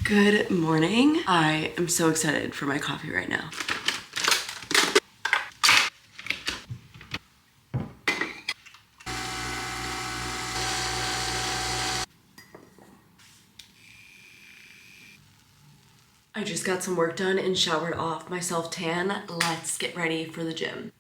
Good morning. I am so excited for my coffee right now. I just got some work done and showered off my self-tan. Let's get ready for the gym.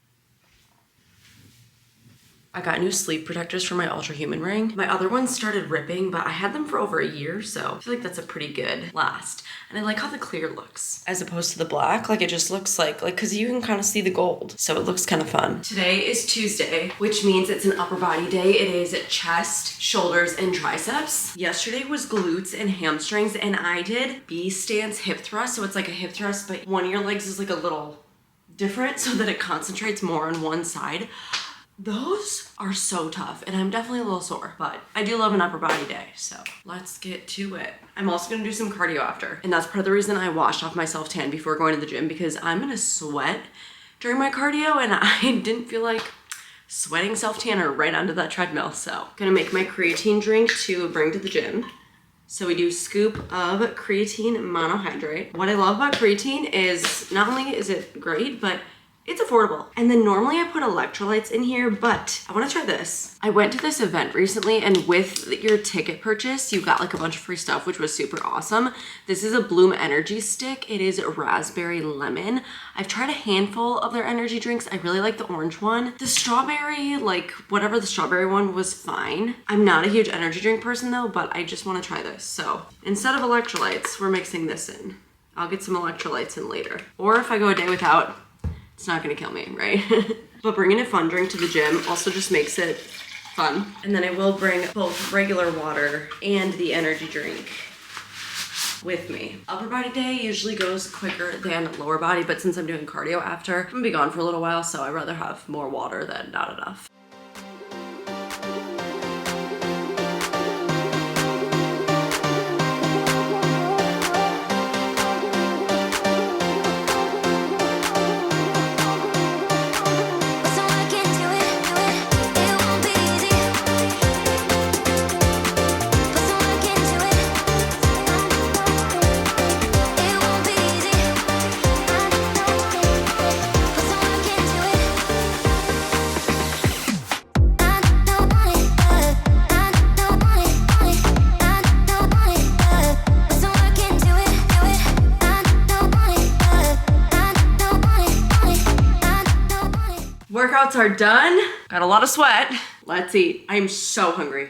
I got new sleep protectors for my Ultra Human ring. My other ones started ripping, but I had them for over a year, so I feel like that's a pretty good last. And I like how the clear looks as opposed to the black. Like it just looks like cause you can kind of see the gold. So it looks kind of fun. Today is Tuesday, which means it's an upper body day. It is chest, shoulders, and triceps. Yesterday was glutes and hamstrings, and I did B stance hip thrust. So it's like a hip thrust, but one of your legs is like a little different so that it concentrates more on one side. Those are so tough, and I'm definitely a little sore, but I do love an upper body day, so let's get to it. I'm also gonna do some cardio after, and that's part of the reason I washed off my self-tan before going to the gym, because I'm gonna sweat during my cardio, and I didn't feel like sweating self-tanner right onto that treadmill, so gonna make my creatine drink to bring to the gym. So we do scoop of creatine monohydrate. What I love about creatine is not only is it great, but it's affordable. And then normally I put electrolytes in here, but I wanna try this. I went to this event recently, and with your ticket purchase, you got like a bunch of free stuff, which was super awesome. This is a Bloom energy stick. It is raspberry lemon. I've tried a handful of their energy drinks. I really like the orange one. The strawberry, like whatever the strawberry one was fine. I'm not a huge energy drink person though, but I just wanna try this. So instead of electrolytes, we're mixing this in. I'll get some electrolytes in later. Or if I go a day without, it's not gonna kill me, right? But bringing a fun drink to the gym also just makes it fun. And then I will bring both regular water and the energy drink with me. Upper body day usually goes quicker than lower body, but since I'm doing cardio after, I'm gonna be gone for a little while, so I'd rather have more water than not enough. Workouts are done. Got a lot of sweat. Let's eat. I am so hungry.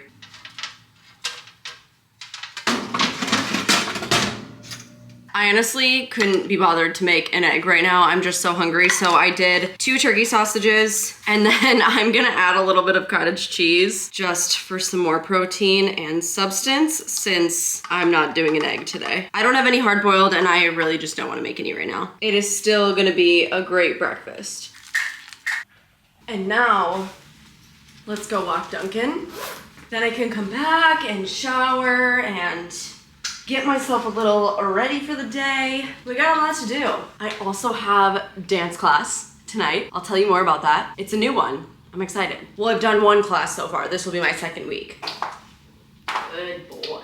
I honestly couldn't be bothered to make an egg right now. I'm just so hungry. So I did 2 turkey sausages, and then I'm gonna add a little bit of cottage cheese just for some more protein and substance, since I'm not doing an egg today. I don't have any hard boiled, and I really just don't wanna make any right now. It is still gonna be a great breakfast. And now, let's go walk Duncan. Then I can come back and shower and get myself a little ready for the day. We got a lot to do. I also have dance class tonight. I'll tell you more about that. It's a new one. I'm excited. Well, I've done 1 class so far. This will be my 2nd week. Good boy.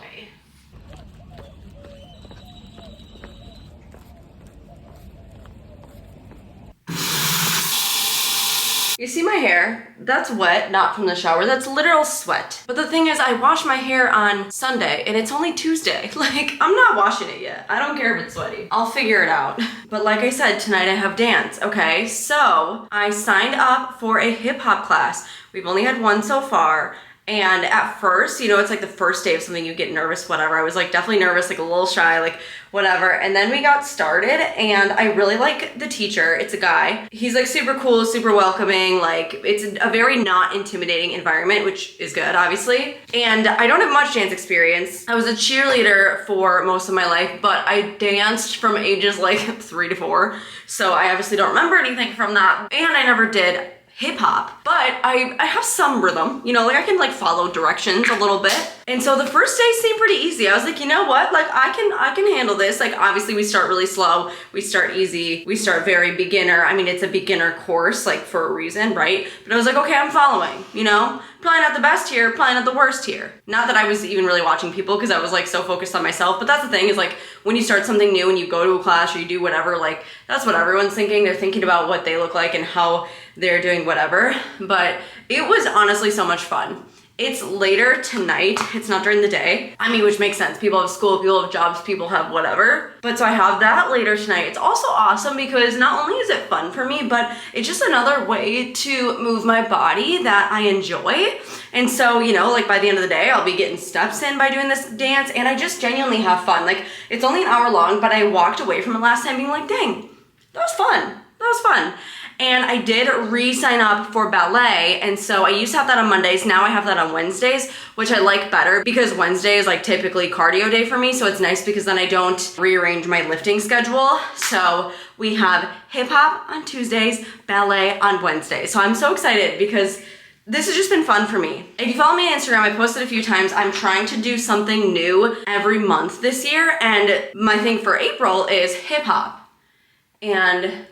You see my hair? That's wet, not from the shower. That's literal sweat. But the thing is, I washed my hair on Sunday and it's only Tuesday. Like, I'm not washing it yet. I don't care if it's sweaty. I'll figure it out. But like I said, tonight I have dance, okay? So I signed up for a hip hop class. We've only had 1 so far. And at first, you know, it's like the first day of something, you get nervous, whatever. I was like definitely nervous, like a little shy, like whatever. And then we got started, and I really like the teacher. It's a guy. He's like super cool, super welcoming. Like it's a very not intimidating environment, which is good, obviously. And I don't have much dance experience. I was a cheerleader for most of my life, but I danced from ages like 3 to 4. So I obviously don't remember anything from that. And I never did hip hop, but I have some rhythm, you know, like I can like follow directions a little bit. And so the first day seemed pretty easy. I was like, you know what? Like I can handle this. Like obviously we start really slow, we start easy, we start very beginner. I mean, it's a beginner course, like for a reason, right? But I was like, okay, I'm following, you know? Probably not the best here, probably not the worst here. Not that I was even really watching people because I was like so focused on myself, but that's the thing is like when you start something new and you go to a class or you do whatever, like that's what everyone's thinking. They're thinking about what they look like and how they're doing whatever. But it was honestly so much fun. It's later tonight, it's not during the day. I mean, which makes sense. People have school, people have jobs, people have whatever. But so I have that later tonight. It's also awesome because not only is it fun for me, but it's just another way to move my body that I enjoy. And so, you know, like by the end of the day, I'll be getting steps in by doing this dance and I just genuinely have fun. Like it's only an hour long, but I walked away from it last time being like, dang, that was fun. That was fun. And I did re-sign up for ballet, and so I used to have that on Mondays, now I have that on Wednesdays, which I like better because Wednesday is like typically cardio day for me, so it's nice because then I don't rearrange my lifting schedule. So we have hip hop on Tuesdays, ballet on Wednesdays. So I'm so excited because this has just been fun for me. If you follow me on Instagram, I posted a few times, I'm trying to do something new every month this year, and my thing for April is hip hop. And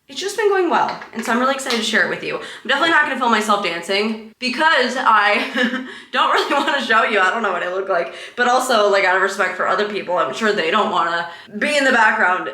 it's just been going well, and so I'm really excited to share it with you. I'm definitely not gonna film myself dancing because I don't really wanna show you. I don't know what I look like, but also like out of respect for other people, I'm sure they don't wanna be in the background.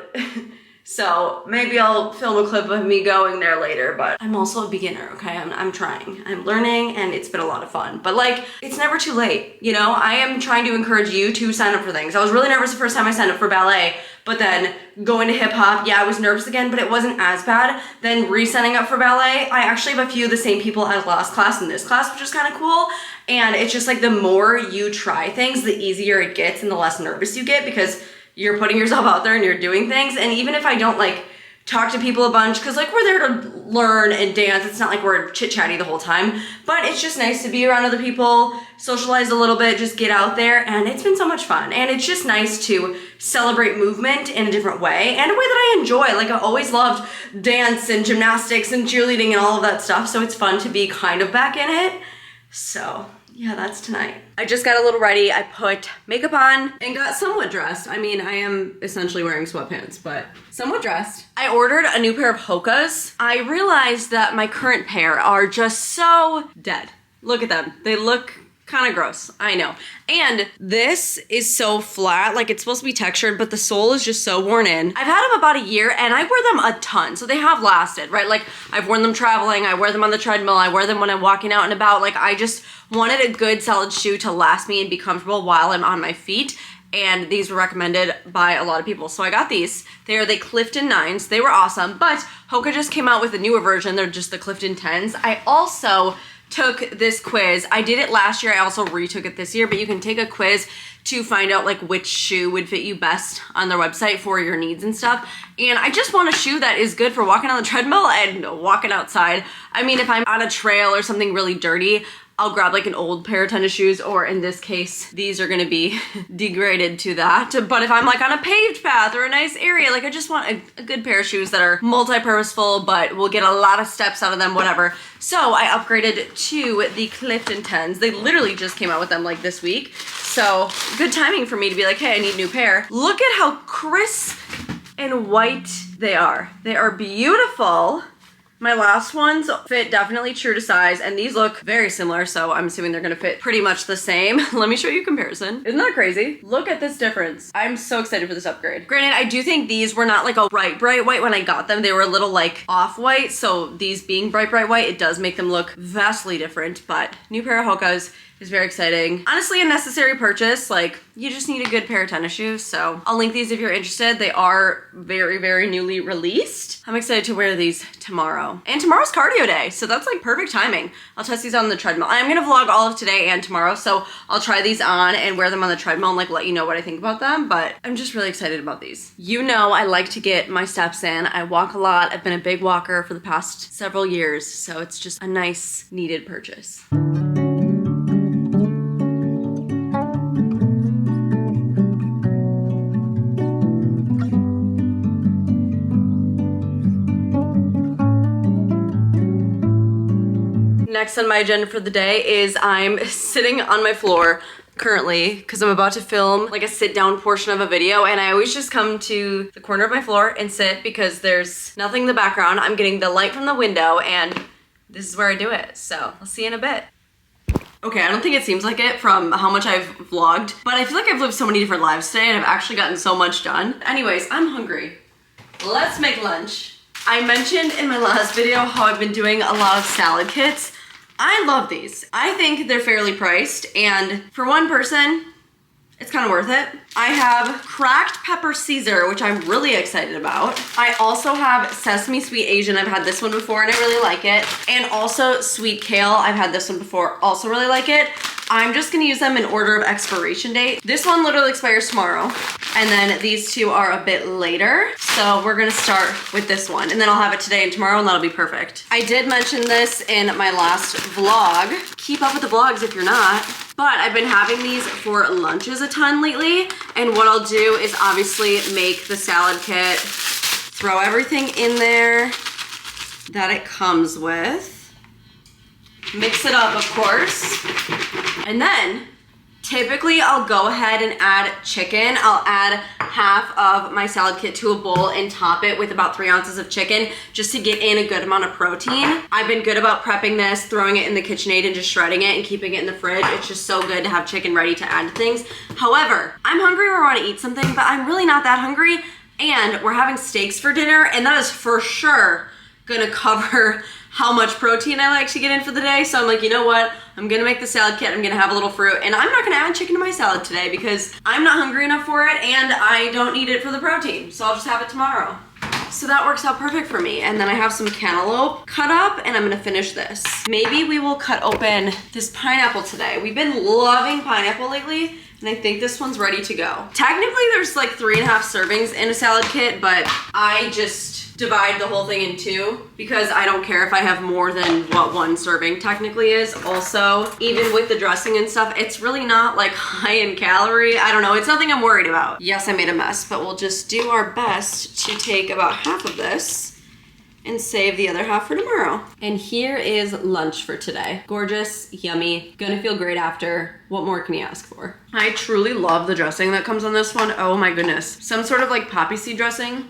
So maybe I'll film a clip of me going there later, but I'm also a beginner, okay? I'm trying, I'm learning, and it's been a lot of fun. But like, it's never too late, you know? I am trying to encourage you to sign up for things. I was really nervous the first time I signed up for ballet, but then going to hip hop, yeah, I was nervous again, but it wasn't as bad. Then re-signing up for ballet, I actually have a few of the same people as last class and this class, which is kind of cool. And it's just like the more you try things, the easier it gets and the less nervous you get because you're putting yourself out there and you're doing things. And even if I don't like talk to people a bunch, cause like we're there to learn and dance, it's not like we're chit-chatty the whole time, but it's just nice to be around other people, socialize a little bit, just get out there, and it's been so much fun. And it's just nice to celebrate movement in a different way and a way that I enjoy. Like I always loved dance and gymnastics and cheerleading and all of that stuff, so it's fun to be kind of back in it. So yeah, that's tonight. I just got a little ready. I put makeup on and got somewhat dressed. I mean, I am essentially wearing sweatpants, but somewhat dressed. I ordered a new pair of Hokas. I realized that my current pair are just so dead. Look at them. They look kind of gross, I know. And this is so flat, like it's supposed to be textured, but the sole is just so worn in. I've had them about a year and I wear them a ton, so they have lasted, right? Like I've worn them traveling, I wear them on the treadmill, I wear them when I'm walking out and about. Like I just wanted a good solid shoe to last me and be comfortable while I'm on my feet. And these were recommended by a lot of people. So I got these. They are the Clifton 9s. They were awesome, but Hoka just came out with a newer version. They're just the Clifton 10s. I also took this quiz. I did it last year. I also retook it this year, but you can take a quiz to find out like which shoe would fit you best on their website for your needs and stuff. And I just want a shoe that is good for walking on the treadmill and walking outside. I mean, if I'm on a trail or something really dirty, I'll grab like an old pair of tennis shoes, or in this case, these are gonna be degraded to that. But if I'm like on a paved path or a nice area, like I just want a good pair of shoes that are multi-purposeful, but will get a lot of steps out of them, whatever. So I upgraded to the Clifton 10s. They literally just came out with them like this week. So good timing for me to be like, hey, I need a new pair. Look at how crisp and white they are. They are beautiful. My last ones fit definitely true to size, and these look very similar, so I'm assuming they're gonna fit pretty much the same. Let me show you a comparison. Isn't that crazy? Look at this difference. I'm so excited for this upgrade. Granted, I do think these were not like a bright white when I got them. They were a little like off-white, so these being bright white, it does make them look vastly different, but new pair of Hokas is very exciting. Honestly, a necessary purchase. Like, you just need a good pair of tennis shoes. So I'll link these if you're interested. They are very, very newly released. I'm excited to wear these tomorrow. And tomorrow's cardio day, so that's like perfect timing. I'll test these on the treadmill. I'm gonna vlog all of today and tomorrow, so I'll try these on and wear them on the treadmill and like let you know what I think about them, but I'm just really excited about these. You know I like to get my steps in. I walk a lot. I've been a big walker for the past several years, so it's just a nice, needed purchase. Next on my agenda for the day is I'm sitting on my floor currently because I'm about to film like a sit down portion of a video, and I always just come to the corner of my floor and sit because there's nothing in the background. I'm getting the light from the window and this is where I do it. So I'll see you in a bit. Okay, I don't think it seems like it from how much I've vlogged, but I feel like I've lived so many different lives today and I've actually gotten so much done. Anyways, I'm hungry. Let's make lunch. I mentioned in my last video how I've been doing a lot of salad kits. I love these. I think they're fairly priced, and for one person, it's kind of worth it. I have cracked pepper Caesar, which I'm really excited about. I also have sesame sweet Asian. I've had this one before and I really like it. And also sweet kale. I've had this one before, also really like it. I'm just gonna use them in order of expiration date. This one literally expires tomorrow. And then these two are a bit later. So we're gonna start with this one. And then I'll have it today and tomorrow and that'll be perfect. I did mention this in my last vlog. Keep up with the vlogs if you're not. But I've been having these for lunches a ton lately. And what I'll do is obviously make the salad kit, throw everything in there that it comes with, mix it up of course, and then typically I'll go ahead and add chicken. I'll add half of my salad kit to a bowl and top it with about 3 ounces of chicken just to get in a good amount of protein. I've been good about prepping this, throwing it in the KitchenAid and just shredding it and keeping it in the fridge. It's just so good to have chicken ready to add to things. However, I'm hungry or want to eat something, but I'm really not that hungry, and we're having steaks for dinner, and that is for sure gonna cover how much protein I like to get in for the day. So I'm like, you know what? I'm gonna make the salad kit, I'm gonna have a little fruit, and I'm not gonna add chicken to my salad today because I'm not hungry enough for it and I don't need it for the protein. So I'll just have it tomorrow. So that works out perfect for me. And then I have some cantaloupe cut up and I'm gonna finish this. Maybe we will cut open this pineapple today. We've been loving pineapple lately, and I think this one's ready to go. Technically there's like 3.5 servings in a salad kit, but I just divide the whole thing in 2 because I don't care if I have more than what 1 serving technically is. Also, even with the dressing and stuff, it's really not like high in calorie. I don't know, it's nothing I'm worried about. Yes, I made a mess, but we'll just do our best to take about half of this and save the other half for tomorrow. And here is lunch for today. Gorgeous, yummy, gonna feel great after. What more can you ask for? I truly love the dressing that comes on this one. Oh my goodness. Some sort of like poppy seed dressing.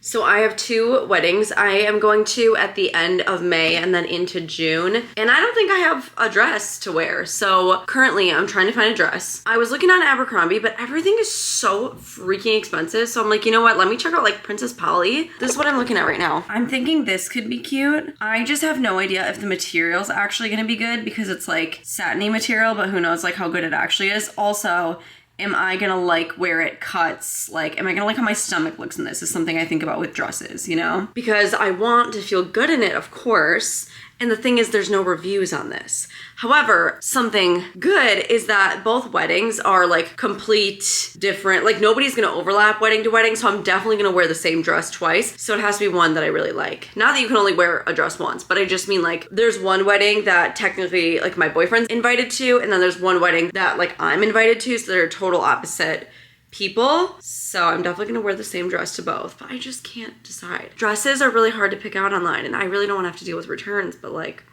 So I have 2 weddings I am going to at the end of May and then into June. And I don't think I have a dress to wear. So currently I'm trying to find a dress. I was looking on Abercrombie, but everything is so freaking expensive. So I'm like, you know what? Let me check out like Princess Polly. This is what I'm looking at right now. I'm thinking this could be cute. I just have no idea if the material's actually gonna be good because it's like satiny material, but who knows like how good it actually is. Also, am I gonna like where it cuts? Like, am I gonna like how my stomach looks in this? Is something I think about with dresses, you know? Because I want to feel good in it, of course. And the thing is, there's no reviews on this. However, something good is that both weddings are like complete different, like nobody's gonna overlap wedding to wedding, so I'm definitely gonna wear the same dress twice. So it has to be one that I really like. Not that you can only wear a dress once, but I just mean like there's one wedding that technically like my boyfriend's invited to, and then there's one wedding that like I'm invited to, so they're total opposite people. So I'm definitely gonna wear the same dress to both, but I just can't decide. Dresses are really hard to pick out online, and I really don't wanna have to deal with returns, but like,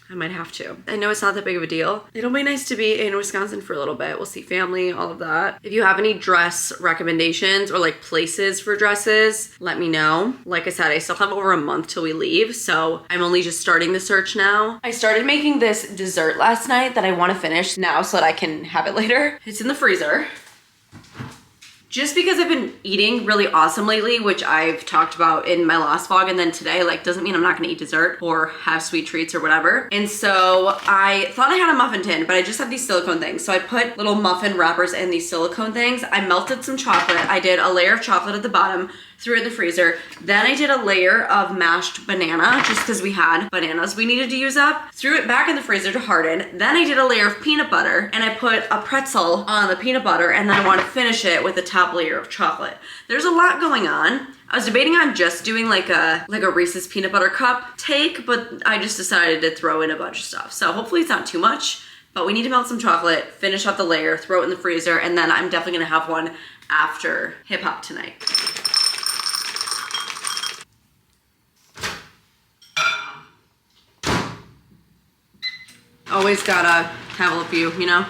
I might have to. I know it's not that big of a deal. It'll be nice to be in Wisconsin for a little bit. We'll see family, all of that. If you have any dress recommendations or like places for dresses, let me know. Like I said, I still have over a month till we leave, so I'm only just starting the search now. I started making this dessert last night that I wanna finish now so that I can have it later. It's in the freezer. Just because I've been eating really awesome lately, which I've talked about in my last vlog, and then today, like, doesn't mean I'm not gonna eat dessert or have sweet treats or whatever. And so I thought I had a muffin tin, but I just have these silicone things. So I put little muffin wrappers in these silicone things. I melted some chocolate. I did a layer of chocolate at the bottom, threw it in the freezer. Then I did a layer of mashed banana, just because we had bananas we needed to use up. Threw it back in the freezer to harden. Then I did a layer of peanut butter, and I put a pretzel on the peanut butter, and then I want to finish it with the top layer of chocolate. There's a lot going on. I was debating on just doing like a Reese's peanut butter cup take, but I just decided to throw in a bunch of stuff. So hopefully it's not too much, but we need to melt some chocolate, finish up the layer, throw it in the freezer, and then I'm definitely gonna have one after hip hop tonight. Always gotta have a few, you know?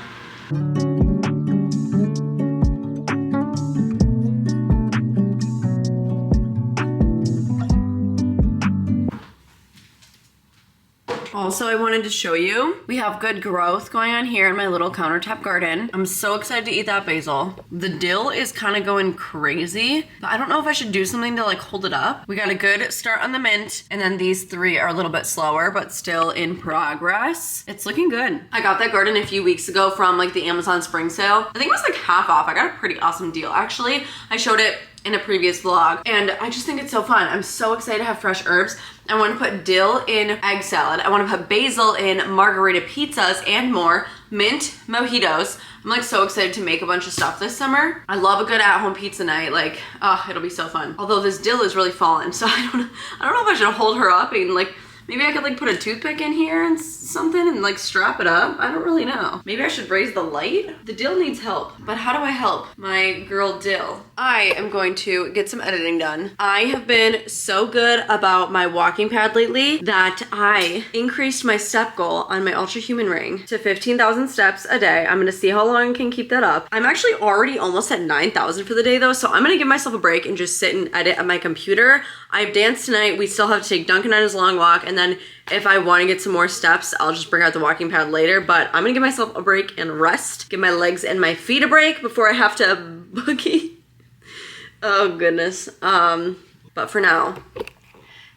Also, I wanted to show you, we have good growth going on here in my little countertop garden. I'm so excited to eat that basil. The dill is kind of going crazy, but I don't know if I should do something to like hold it up. We got a good start on the mint, and then these three are a little bit slower, but still in progress. It's looking good. I got that garden a few weeks ago from like the Amazon spring sale. I think it was like half off. I got a pretty awesome deal. Actually, I showed it in a previous vlog, and I just think it's so fun. I'm so excited to have fresh herbs. I want to put dill in egg salad. I want to put basil in margarita pizzas and more. Mint mojitos. I'm like so excited to make a bunch of stuff this summer. I love a good at-home pizza night. Like, oh, it'll be so fun. Although this dill is really fallen, so I don't know if I should hold her up and like, maybe I could like put a toothpick in here and something and like strap it up. I don't really know. Maybe I should raise the light. The dill needs help, but how do I help my girl dill? I am going to get some editing done. I have been so good about my walking pad lately that I increased my step goal on my Ultra Human Ring to 15,000 steps a day. I'm gonna see how long I can keep that up. I'm actually already almost at 9,000 for the day though, so I'm gonna give myself a break and just sit and edit on my computer. I've danced tonight. We still have to take Duncan on his long walk, and then if I want to get some more steps, I'll just bring out the walking pad later, but I'm gonna give myself a break and rest, give my legs and my feet a break before I have to boogie. Oh goodness. But for now,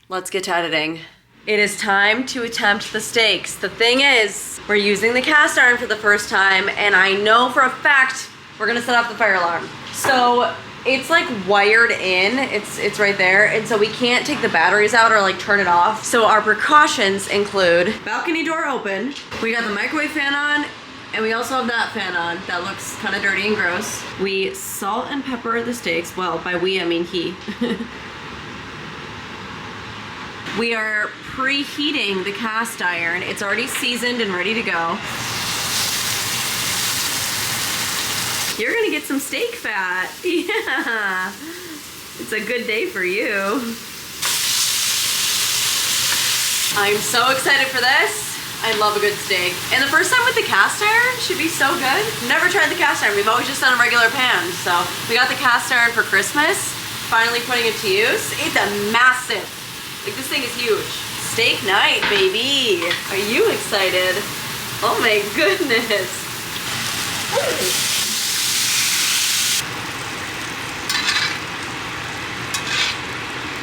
let's get to editing. It is time to attempt the steaks. The thing is, we're using the cast iron for the first time, and I know for a fact we're gonna set off the fire alarm. So it's like wired in, it's right there, and so we can't take the batteries out or like turn it off. So our precautions include balcony door open, we got the microwave fan on, and we also have that fan on that looks kind of dirty and gross. We salt and pepper the steaks. Well, by we, I mean he. We are preheating the cast iron. It's already seasoned and ready to go. You're gonna get some steak fat. Yeah. It's a good day for you. I'm so excited for this. I love a good steak. And the first time with the cast iron should be so good. Never tried the cast iron. We've always just done a regular pan. So we got the cast iron for Christmas. Finally putting it to use. It's a massive, like this thing is huge. Steak night, baby. Are you excited? Oh my goodness. Ooh.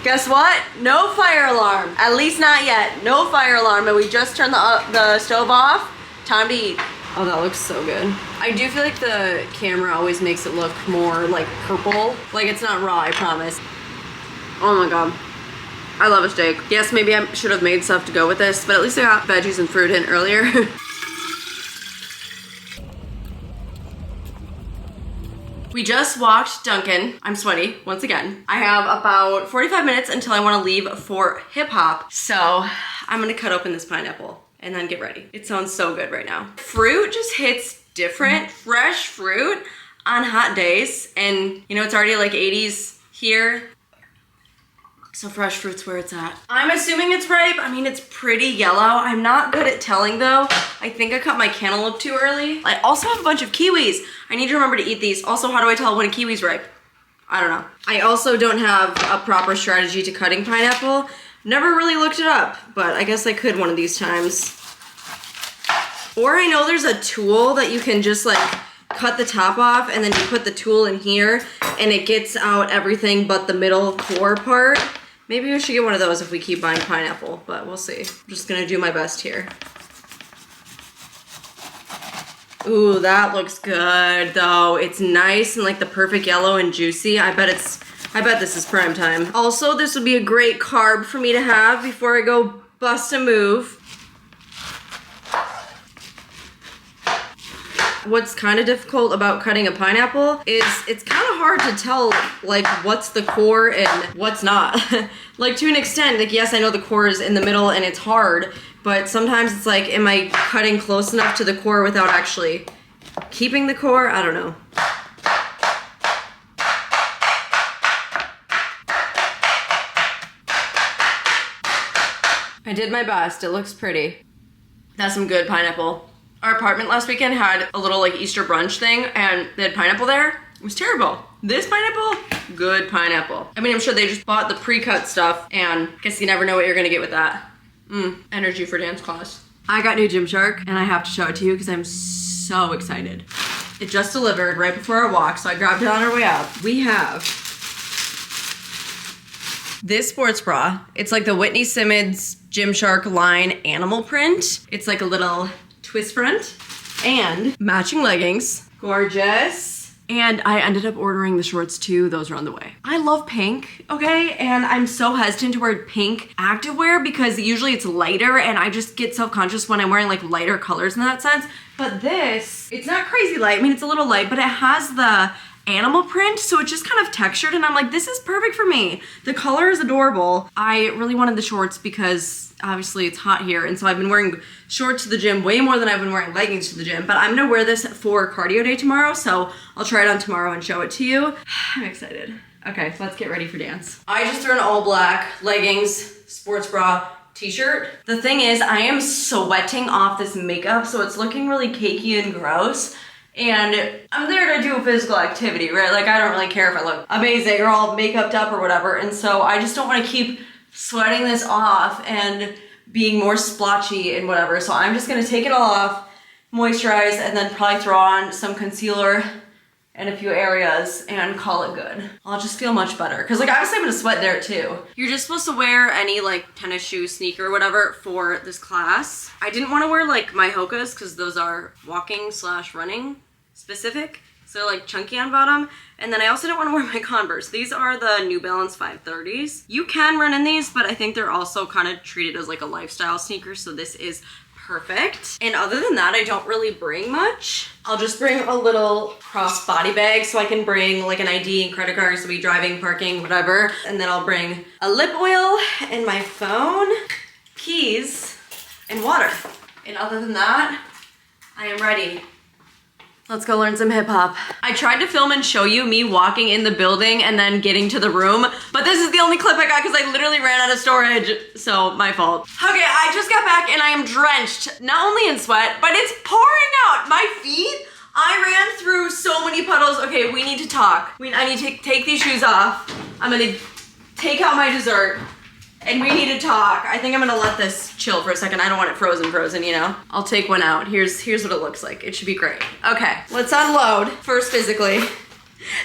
Guess what? No fire alarm. At least not yet. No fire alarm, and we just turned the stove off. Time to eat. Oh, that looks so good. I do feel like the camera always makes it look more like purple. Like it's not raw, I promise. Oh my God. I love a steak. Yes, maybe I should have made stuff to go with this, but at least I got veggies and fruit in earlier. We just walked Duncan. I'm sweaty, once again. I have about 45 minutes until I wanna leave for hip hop. So I'm gonna cut open this pineapple and then get ready. It sounds so good right now. Fruit just hits different. Fresh fruit on hot days. And you know, it's already like 80s here. So fresh fruit's where it's at. I'm assuming it's ripe. I mean, it's pretty yellow. I'm not good at telling though. I think I cut my cantaloupe too early. I also have a bunch of kiwis. I need to remember to eat these. Also, how do I tell when a kiwi's ripe? I don't know. I also don't have a proper strategy to cutting pineapple. Never really looked it up, but I guess I could one of these times. Or I know there's a tool that you can just like cut the top off and then you put the tool in here and it gets out everything but the middle core part. Maybe we should get one of those if we keep buying pineapple, but we'll see. I'm just gonna do my best here. Ooh, that looks good though. It's nice and like the perfect yellow and juicy. I bet this is prime time. Also, this would be a great carb for me to have before I go bust a move. What's kind of difficult about cutting a pineapple is it's kind of hard to tell like what's the core and what's not. Like to an extent, like yes, I know the core is in the middle and it's hard, but sometimes it's like, am I cutting close enough to the core without actually keeping the core? I don't know. I did my best. It looks pretty. That's some good pineapple. Our apartment last weekend had a little like Easter brunch thing and they had pineapple there. It was terrible. This pineapple, good pineapple. I mean, I'm sure they just bought the pre-cut stuff and I guess you never know what you're gonna get with that. Energy for dance class. I got new Gymshark and I have to show it to you because I'm so excited. It just delivered right before our walk, so I grabbed it on our way up. We have this sports bra. It's like the Whitney Simmons Gymshark line animal print. It's like a little twist front and matching leggings. Gorgeous. And I ended up ordering the shorts too. Those are on the way. I love pink, okay? And I'm so hesitant to wear pink activewear because usually it's lighter and I just get self-conscious when I'm wearing like lighter colors in that sense. But this, it's not crazy light. I mean, it's a little light, but it has the animal print, so it's just kind of textured and I'm like, this is perfect for me. The color is adorable. I really wanted the shorts because obviously it's hot here, and so I've been wearing shorts to the gym way more than I've been wearing leggings to the gym, but I'm gonna wear this for cardio day tomorrow, so I'll try it on tomorrow and show it to you. I'm excited. Okay, let's get ready for dance. I just threw an all black leggings, sports bra, t-shirt. The thing is, I am sweating off this makeup, so it's looking really cakey and gross. And I'm there to do a physical activity, right? Like, I don't really care if I look amazing or all makeuped up or whatever. And so I just don't want to keep sweating this off and being more splotchy and whatever. So I'm just going to take it all off, moisturize, and then probably throw on some concealer in a few areas and call it good. I'll just feel much better. Cause like obviously I'm gonna sweat there too. You're just supposed to wear any like tennis shoe, sneaker, whatever for this class. I didn't wanna wear like my Hokas cause those are walking / running specific. So they're like chunky on bottom. And then I also didn't wanna wear my Converse. These are the New Balance 530s. You can run in these, but I think they're also kind of treated as like a lifestyle sneaker. So this is perfect. And other than that, I don't really bring much. I'll just bring a little cross body bag so I can bring like an ID and credit card, so we driving, parking, whatever. And then I'll bring a lip oil and my phone, keys, and water. And other than that, I am ready. Let's go learn some hip hop. I tried to film and show you me walking in the building and then getting to the room, but this is the only clip I got because I literally ran out of storage, so my fault. Okay, I just got back and I am drenched, not only in sweat, but it's pouring out. My feet, I ran through so many puddles. Okay, we need to talk. I need to take these shoes off. I'm gonna take out my dessert. And we need to talk. I think I'm gonna let this chill for a second. I don't want it frozen, you know? I'll take one out. Here's what it looks like. It should be great. Okay, let's unload, first physically,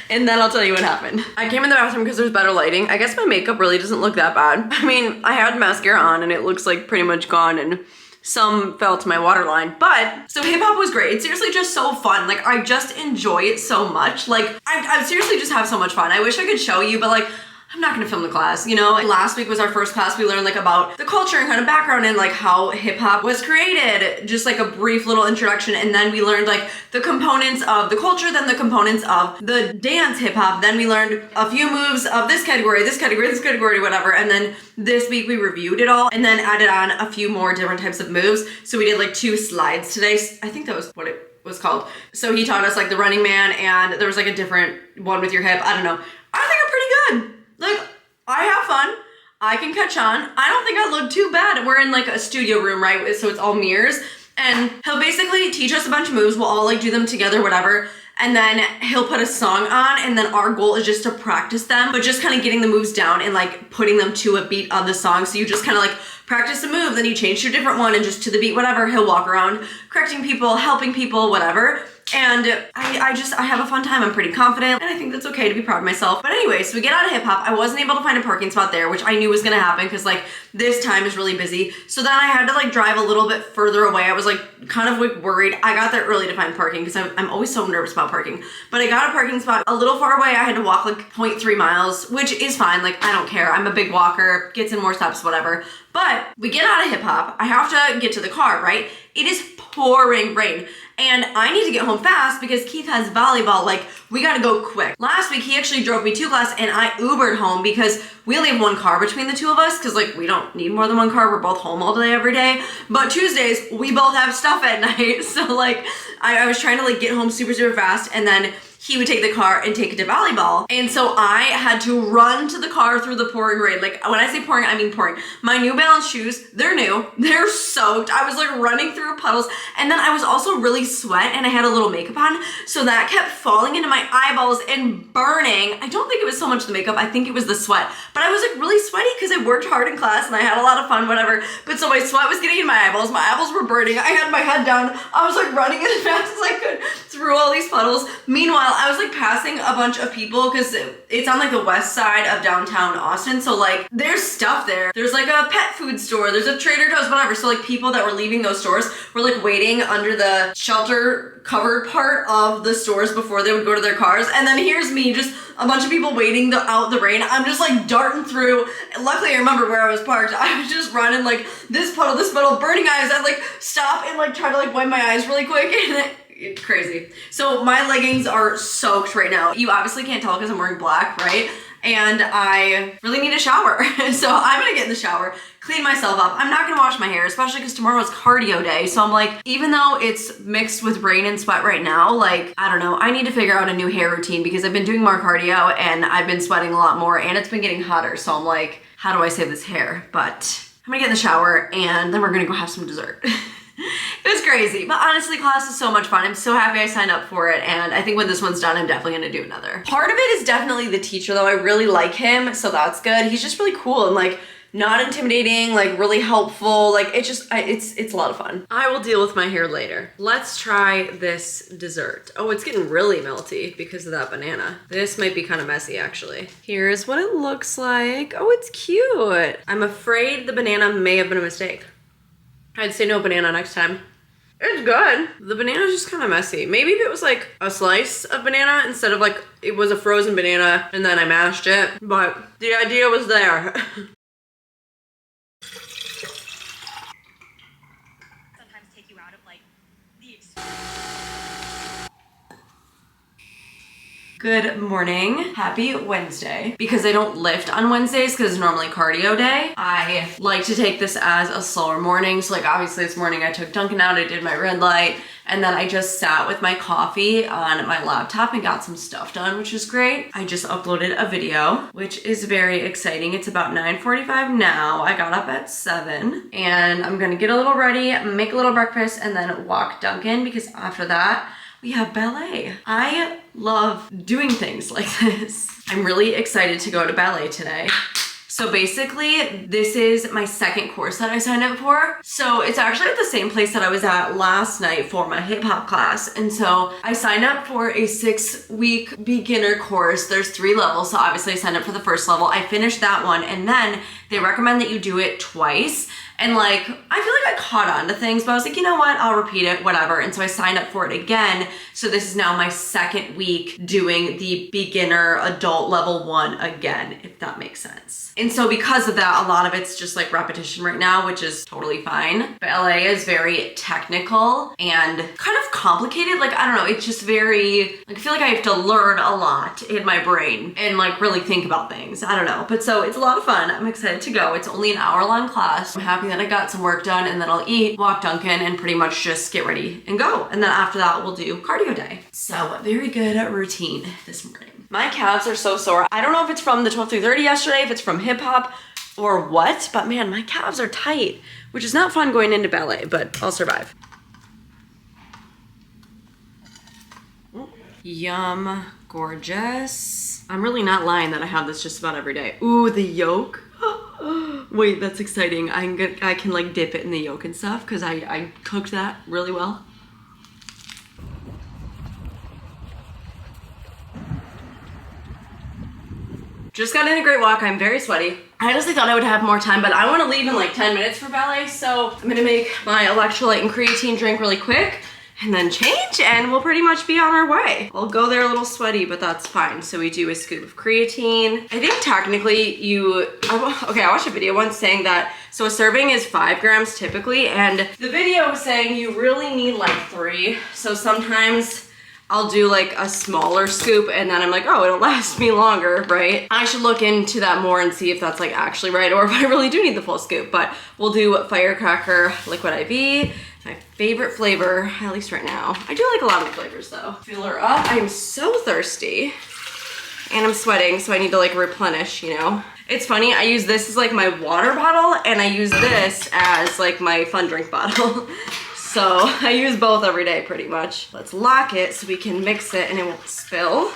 and then I'll tell you what happened. I came in the bathroom because there's better lighting. I guess my makeup really doesn't look that bad. I mean, I had mascara on and it looks like pretty much gone, and some fell to my waterline, but so hip hop was great. It's seriously just so fun. Like, I just enjoy it so much. Like, I seriously just have so much fun. I wish I could show you, but like, I'm not gonna film the class, you know? Last week was our first class. We learned like about the culture and kind of background and like how hip hop was created, just like a brief little introduction. And then we learned like the components of the culture, then the components of the dance hip hop. Then we learned a few moves of this category, whatever. And then this week we reviewed it all and then added on a few more different types of moves. So we did like 2 slides today. I think that was what it was called. So he taught us like the running man, and there was like a different one with your hip. I don't know. I think I'm pretty good. Like, I have fun. I can catch on. I don't think I look too bad. We're in like a studio room, right? So it's all mirrors. And he'll basically teach us a bunch of moves. We'll all like do them together, whatever. And then he'll put a song on, and then our goal is just to practice them, but just kind of getting the moves down and like putting them to a beat of the song. So you just kind of like practice a move, then you change to a different one, and just to the beat, whatever. He'll walk around correcting people, helping people, whatever. And I have a fun time. I'm pretty confident, and I think that's okay to be proud of myself. But anyway, so we get out of hip hop. I wasn't able to find a parking spot there, which I knew was gonna happen because like this time is really busy. So then I had to like drive a little bit further away. I was like kind of like worried. I got there early to find parking because I'm always so nervous about parking. But I got a parking spot a little far away. I had to walk like 0.3 miles, which is fine. Like, I don't care. I'm a big walker, gets in more steps, whatever. But we get out of hip hop. I have to get to the car, right? It is pouring rain. And I need to get home fast because Keith has volleyball. Like, we gotta go quick. Last week, he actually drove me to class and I Ubered home because we only have 1 car between the 2 of us because like we don't need more than 1 car. We're both home all day, every day. But Tuesdays, we both have stuff at night. So like, I was trying to like get home super, super fast, and then he would take the car and take it to volleyball. And so I had to run to the car through the pouring rain. Like when I say pouring, I mean pouring. My New Balance shoes, they're new. They're soaked. I was like running through puddles. And then I was also really sweat and I had a little makeup on. So that kept falling into my eyeballs and burning. I don't think it was so much the makeup. I think it was the sweat. But I was like really sweaty because I worked hard in class and I had a lot of fun, whatever. But so my sweat was getting in my eyeballs. My eyeballs were burning. I had my head down. I was like running as fast as I could through all these puddles. Meanwhile, I was like passing a bunch of people because it's on like the west side of downtown Austin. So like there's stuff there. There's like a pet food store. There's a Trader Joe's, whatever. So like people that were leaving those stores were like waiting under the shelter covered part of the stores before they would go to their cars. And then here's me, just a bunch of people waiting out the rain. I'm just like darting through. And luckily I remember where I was parked. I was just running like this puddle, burning eyes. I'd like stop and like try to like wipe my eyes really quick and it's crazy. So my leggings are soaked right now. You obviously can't tell because I'm wearing black, right? And I really need a shower. So I'm gonna get in the shower, clean myself up. I'm not gonna wash my hair, especially because tomorrow is cardio day. So I'm like, even though it's mixed with rain and sweat right now, like, I don't know, I need to figure out a new hair routine because I've been doing more cardio and I've been sweating a lot more and it's been getting hotter. So I'm like, how do I save this hair? But I'm gonna get in the shower and then we're gonna go have some dessert. It was crazy, but honestly, class is so much fun. I'm so happy I signed up for it, and I think when this one's done, I'm definitely gonna do another. Part of it is definitely the teacher, though. I really like him, so that's good. He's just really cool and like not intimidating, like really helpful. Like it's a lot of fun. I will deal with my hair later. Let's try this dessert. Oh, it's getting really melty because of that banana. This might be kind of messy actually. Here's what it looks like. Oh, it's cute. I'm afraid the banana may have been a mistake. I'd say no banana next time. It's good. The banana's just kind of messy. Maybe if it was like a slice of banana instead of like it was a frozen banana and then I mashed it, but the idea was there. Sometimes take you out of like the Good morning. Happy Wednesday. Because I don't lift on Wednesdays because it's normally cardio day, I like to take this as a slower morning. So like obviously this morning I took Duncan out, I did my red light, and then I just sat with my coffee on my laptop and got some stuff done, which is great. I just uploaded a video, which is very exciting. It's about 9:45 now. I got up at 7 and I'm gonna get a little ready, make a little breakfast, and then walk Duncan because after that, we have ballet. I love doing things like this. I'm really excited to go to ballet today. So basically, this is my second course that I signed up for. So it's actually at the same place that I was at last night for my hip hop class. And so I signed up for a 6-week beginner course. There's 3 levels. So obviously I signed up for the first level. I finished that one and then they recommend that you do it twice. And like, I feel like I caught on to things, but I was like, you know what, I'll repeat it, whatever. And so I signed up for it again. So this is now my second week doing the beginner adult level 1 again, if that makes sense. And so because of that, a lot of it's just like repetition right now, which is totally fine. Ballet is very technical and kind of complicated. Like, I don't know, it's just very, like, I feel like I have to learn a lot in my brain and like really think about things. I don't know, but so it's a lot of fun. I'm excited to go. It's only an hour-long class. I'm happy that I got some work done and then I'll eat, walk Duncan, and pretty much just get ready and go. And then after that, we'll do cardio day. So very good routine this morning. My calves are so sore. I don't know if it's from the 12 through 30 yesterday, if it's from hip hop or what, but man, my calves are tight, which is not fun going into ballet, but I'll survive. Yum, gorgeous. I'm really not lying that I have this just about every day. Ooh, the yolk. Wait, that's exciting. I can like dip it in the yolk and stuff because I cooked that really well. Just got in a great walk. I'm very sweaty. I honestly thought I would have more time, but I want to leave in like 10 minutes for ballet. So I'm gonna make my electrolyte and creatine drink really quick and then change and we'll pretty much be on our way. I'll go there a little sweaty, but that's fine. So we do a scoop of creatine. I think technically I watched a video once saying that, so a serving is 5 grams typically, and the video was saying you really need like 3. So sometimes I'll do like a smaller scoop and then I'm like, oh, it'll last me longer, right? I should look into that more and see if that's like actually right or if I really do need the full scoop, but we'll do firecracker liquid IV, My favorite flavor, at least right now. I do like a lot of the flavors though. Fill her up. I'm so thirsty and I'm sweating, so I need to like replenish, you know? It's funny, I use this as like my water bottle and I use this as like my fun drink bottle. So I use both every day pretty much. Let's lock it so we can mix it and it won't spill.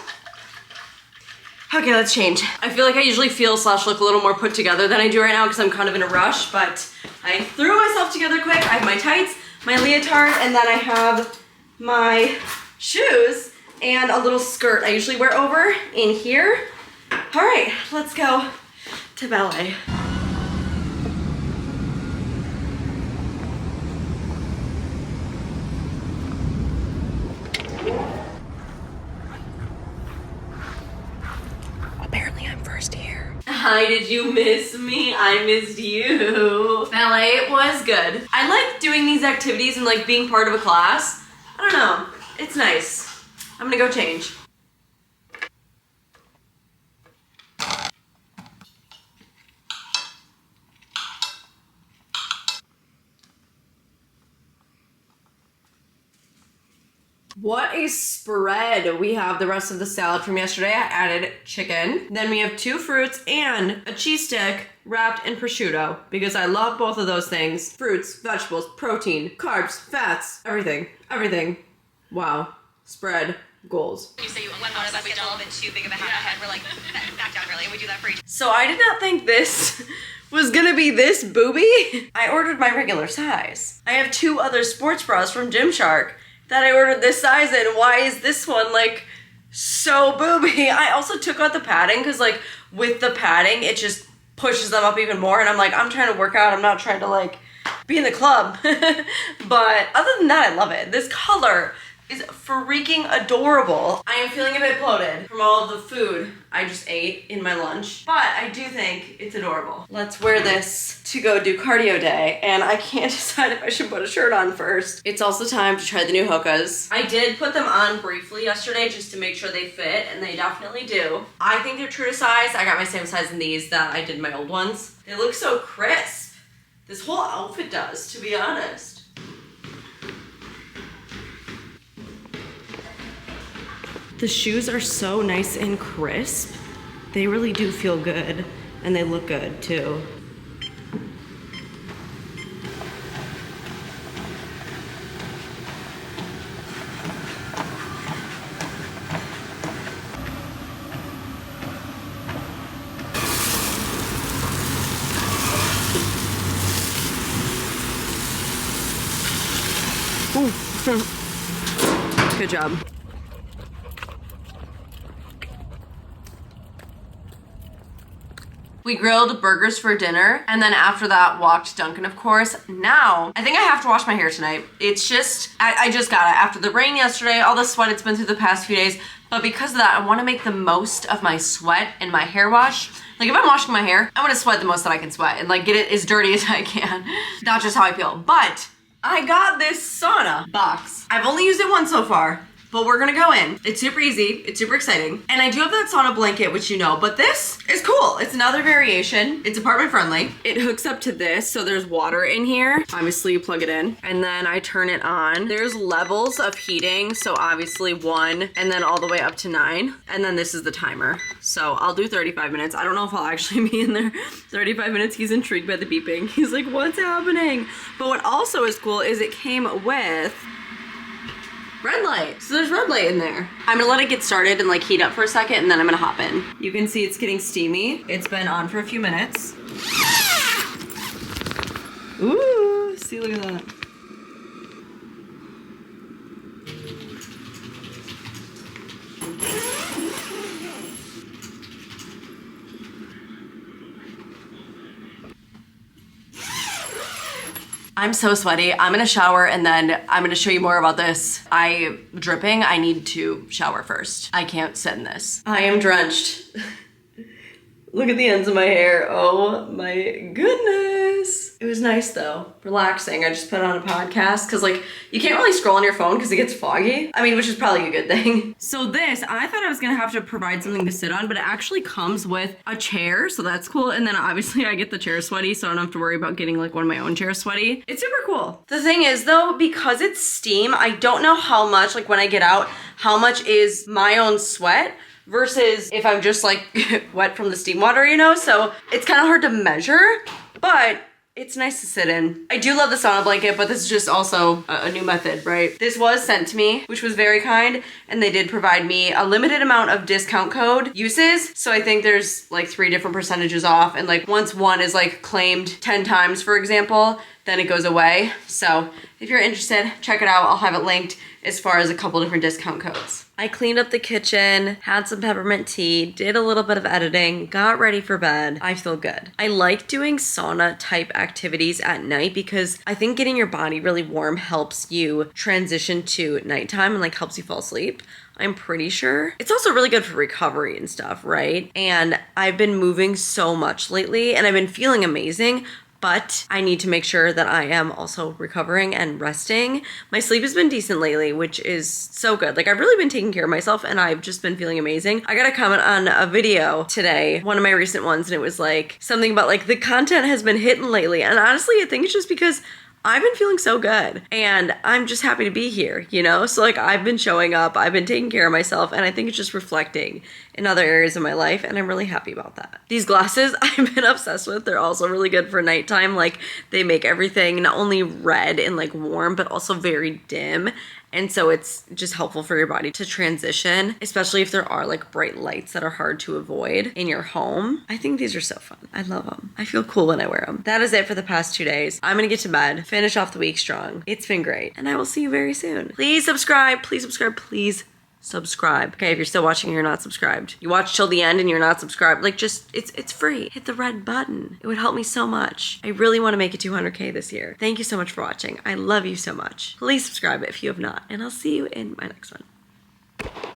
Okay, let's change. I feel like I usually feel / look a little more put together than I do right now because I'm kind of in a rush, but I threw myself together quick. I have my tights, my leotard, and then I have my shoes and a little skirt I usually wear over in here. All right, let's go to ballet. Apparently I'm first here. Hi, did you miss me? I missed you. Ballet was good. I like doing these activities and like being part of a class. I don't know, it's nice. I'm gonna go change. What a spread. We have the rest of the salad from yesterday. I added chicken. Then we have 2 fruits and a cheese stick wrapped in prosciutto because I love both of those things. Fruits, vegetables, protein, carbs, fats, everything. Everything. Wow. Spread goals. You say you one of us gets a little bit too big of a head. We're like, back down really. We do that for each. So I did not think this was gonna be this booby. I ordered my regular size. I have 2 other sports bras from Gymshark that I ordered this size in. Why is this one like so booby? I also took out the padding because like with the padding, it just pushes them up even more. And I'm like, I'm trying to work out. I'm not trying to like be in the club. But other than that, I love it. This color is freaking adorable. I am feeling a bit bloated from all of the food I just ate in my lunch, but I do think it's adorable. Let's wear this to go do cardio day, and I can't decide if I should put a shirt on first. It's also time to try the new Hokas. I did put them on briefly yesterday just to make sure they fit, and they definitely do. I think they're true to size. I got my same size in these that I did in my old ones. They look so crisp. This whole outfit does, to be honest. The shoes are so nice and crisp. They really do feel good, and they look good too. Ooh. Good job. We grilled burgers for dinner, and then after that walked to Dunkin', of course. Now, I think I have to wash my hair tonight. It's just, I just got it. After the rain yesterday, all the sweat it's been through the past few days, but because of that, I wanna make the most of my sweat and my hair wash. Like if I'm washing my hair, I wanna sweat the most that I can sweat and like get it as dirty as I can. That's just how I feel. But I got this sauna box. I've only used it once so far, but we're gonna go in. It's super easy, it's super exciting. And I do have that sauna blanket, which you know, but this is cool. It's another variation. It's apartment friendly. It hooks up to this, so there's water in here. Obviously you plug it in, and then I turn it on. There's levels of heating, so obviously 1, and then all the way up to 9. And then this is the timer. So I'll do 35 minutes. I don't know if I'll actually be in there 35 minutes. He's intrigued by the beeping. He's like, what's happening? But what also is cool is it came with red light. So there's red light in there. I'm gonna let it get started and like heat up for a second, and then I'm gonna hop in. You can see it's getting steamy. It's been on for a few minutes. Ooh, see, look at that. I'm so sweaty. I'm gonna shower and then I'm gonna show you more about this. I'm dripping. I need to shower first. I can't sit in this. I am drenched. Look at the ends of my hair. Oh my goodness. It was nice though, relaxing. I just put on a podcast because like you can't really scroll on your phone because it gets foggy. I mean, which is probably a good thing. So this, I thought I was gonna have to provide something to sit on, but it actually comes with a chair, so that's cool. And then obviously I get the chair sweaty, so I don't have to worry about getting like one of my own chairs sweaty. It's super cool. The thing is though, because it's steam, I don't know how much, like when I get out, how much is my own sweat versus if I'm just like wet from the steam water, you know? So it's kind of hard to measure, but it's nice to sit in. I do love the sauna blanket, but this is just also a new method, right? This was sent to me, which was very kind, and they did provide me a limited amount of discount code uses. So I think there's like 3 different percentages off, and like once one is like claimed 10 times, for example, then it goes away. So if you're interested, check it out. I'll have it linked as far as a couple different discount codes. I cleaned up the kitchen, had some peppermint tea, did a little bit of editing, got ready for bed. I feel good. I like doing sauna type activities at night because I think getting your body really warm helps you transition to nighttime and like helps you fall asleep. I'm pretty sure. It's also really good for recovery and stuff, right? And I've been moving so much lately and I've been feeling amazing, but I need to make sure that I am also recovering and resting. My sleep has been decent lately, which is so good. Like I've really been taking care of myself and I've just been feeling amazing. I got a comment on a video today, one of my recent ones, and it was like something about like the content has been hitting lately. And honestly, I think it's just because I've been feeling so good and I'm just happy to be here, you know? So like I've been showing up, I've been taking care of myself, and I think it's just reflecting in other areas of my life, and I'm really happy about that. These glasses I've been obsessed with. They're also really good for nighttime. Like they make everything not only red and like warm, but also very dim. And so it's just helpful for your body to transition, especially if there are like bright lights that are hard to avoid in your home. I think these are so fun. I love them. I feel cool when I wear them. That is it for the past 2 days. I'm gonna get to bed, finish off the week strong. It's been great, and I will see you very soon. Please subscribe, please subscribe, please subscribe. Okay, if you're still watching and you're not subscribed, you watch till the end and you're not subscribed, like just, it's free. Hit the red button. It would help me so much. I really want to make it 200K this year. Thank you so much for watching. I love you so much. Please subscribe if you have not, and I'll see you in my next one.